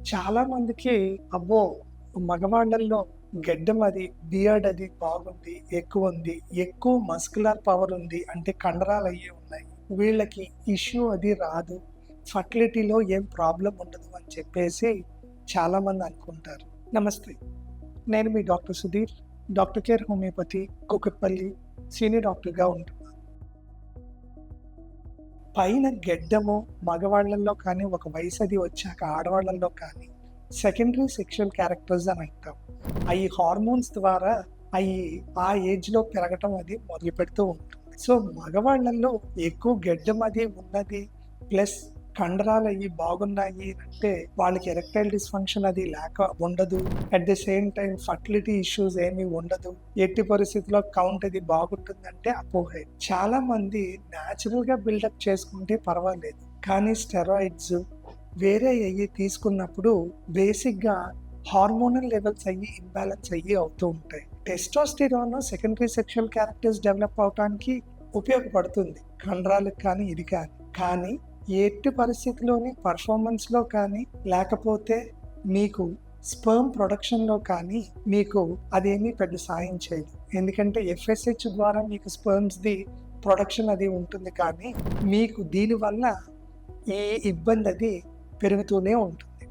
చాలా మందికి అబ్బో! మగవాళ్ళల్లో గెడ్డం అది, బియర్డ్ అది బాగుంది, ఎక్కువుంది, ఎక్కువ మస్కులర్ పవర్ ఉంది. అంటే కండరాలయ్యి ఉన్నాయి. వీళ్ళకి ఇష్యూ అది రాదు. ఫర్టిలిటీలో ఏం ప్రాబ్లమ్ ఉండదు అని చెప్పేసి చాలామంది అనుకుంటారు. నమస్తే. నేను మీ doctor Sudheer. Doctor care homeopathy, Kukatpally senior డాక్టర్‌గా ఉంటున్నాను. పైన గెడ్డము మగవాళ్ళల్లో కానీ, ఒక వయసది వచ్చాక ఆడవాళ్ళల్లో కానీ సెకండరీ సెక్షువల్ క్యారెక్టర్స్ అని అంటాం. అయి హార్మోన్స్ ద్వారా అయి ఆ ఏజ్‌లో పెరగటం అది మొదలుపెడుతూ ఉంటుంది. సో, మగవాళ్ళల్లో ఎక్కువ గెడ్డం అది ఉన్నది ప్లస్ కండరాలయ్యి బాగున్నాయి అంటే వాళ్ళకి ఎరెక్టైల్ డిస్‌ఫంక్షన్ అది ఉండదు. At the same time fertility issues ఏమీ ఉండదు. ఎట్టి పరిస్థితిలో కౌంట్ అది బాగుంటుందంటే అపోహే. చాలా మంది న్యాచురల్‌గా బిల్డప్ చేసుకుంటే పర్వాలేదు. కానీ స్టెరాయిడ్స్ వేరే అయ్యి తీసుకున్నప్పుడు బేసిక్‌గా హార్మోనల్ లెవెల్స్ అయ్యి ఇంబాలెన్స్ అయ్యి అవుతూ ఉంటాయి. Testosterone secondary sexual characters develop అవ్వటానికి ఉపయోగపడుతుంది. కండరాలకు కానీ, ఇది కానీ. కానీ ఎట్టి పరిస్థితిలోని పర్ఫార్మెన్స్‌లో కానీ, లేకపోతే మీకు స్పెర్మ్ ప్రొడక్షన్‌లో కానీ మీకు అదేమీ పెద్ద సాయం చేయదు. ఎందుకంటే ఎఫ్ఎస్‌హెచ్ ద్వారా మీకు స్పెర్మ్స్‌ది ప్రొడక్షన్ అది ఉంటుంది కానీ, మీకు దీనివల్ల ఈ ఇబ్బంది అది పెరుగుతూనే ఉంటుంది.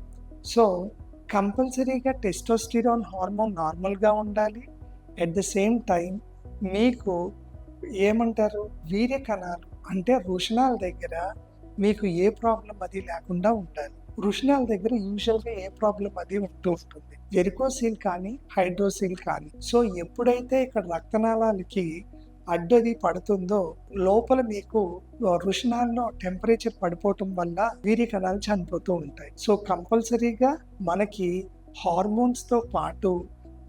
సో, కంపల్సరీగా టెస్టోస్టెరాన్ హార్మోన్ నార్మల్‌గా ఉండాలి. ఎట్ ద సేమ్ టైమ్ మీకు ఏమంటారు వీర్య కణాలు అంటే వృషణాల దగ్గర మీకు ఏ ప్రాబ్లమ్ అది లేకుండా ఉండాలి. వృషణాల దగ్గర యూజువల్‌గా ఏ ప్రాబ్లమ్ అది ఉంటూ ఉంటుంది. వెరికోసిల్ కానీ, హైడ్రోసిల్ కానీ. సో, ఎప్పుడైతే ఇక్కడ రక్తనాళాలకి అడ్డది పడుతుందో లోపల మీకు వృషణాల్లో టెంపరేచర్ పడిపోవటం వల్ల వీర్య కణాలు చనిపోతూ ఉంటాయి. సో, కంపల్సరీగా మనకి హార్మోన్స్‌తో పాటు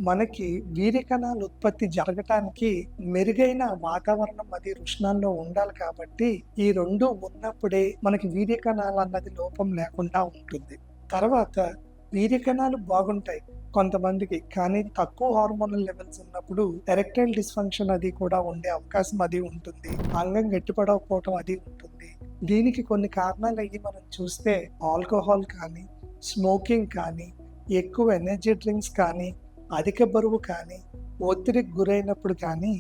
మనకి వీర్య కణాల ఉత్పత్తి జరగటానికి మెరుగైన వాతావరణం అది వృషణాల్లో ఉండాలి కాబట్టి ఈ 2 ఉన్నప్పుడే మనకి వీర్య కణాలు అన్నది లోపం లేకుండా ఉంటుంది. తర్వాత వీర్య కణాలు బాగుంటాయి కొంతమందికి. కానీ తక్కువ హార్మోనల్ లెవెల్స్ ఉన్నప్పుడు ఎరెక్టైల్ డిస్‌ఫంక్షన్ అది కూడా ఉండే అవకాశం అది ఉంటుంది. అంగం గట్టిపడకపోవటం అది ఉంటుంది. దీనికి కొన్ని కారణాలయ్యి మనం చూస్తే ఆల్కహాల్ కానీ, స్మోకింగ్ కానీ, ఎక్కువ ఎనర్జీ డ్రింక్స్ కానీ, అధిక బరువు కానీ, ఒత్తిడికి గురైనప్పుడు కానీ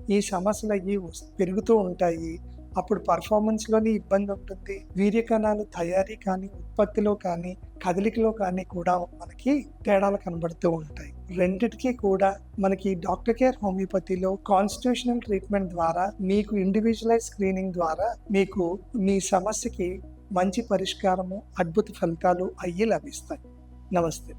ఈ సమస్యలయ్యి పెరుగుతూ ఉంటాయి. అప్పుడు పర్ఫార్మెన్స్‌లోని ఇబ్బంది ఉంటుంది. వీర్య కణాలు తయారీ కానీ, ఉత్పత్తిలో కానీ, కదలికలో కానీ కూడా మనకి తేడాలు కనబడుతూ ఉంటాయి. రెండిటికి కూడా మనకి డాక్టర్ కేర్ హోమియోపతిలో కాన్స్టిట్యూషనల్ ట్రీట్మెంట్ ద్వారా మీకు ఇండివిడ్యువలైజ్ స్క్రీనింగ్ ద్వారా మీకు మీ సమస్యకి మంచి పరిష్కారము, అద్భుత ఫలితాలు అయ్యి లభిస్తాయి. నమస్తే.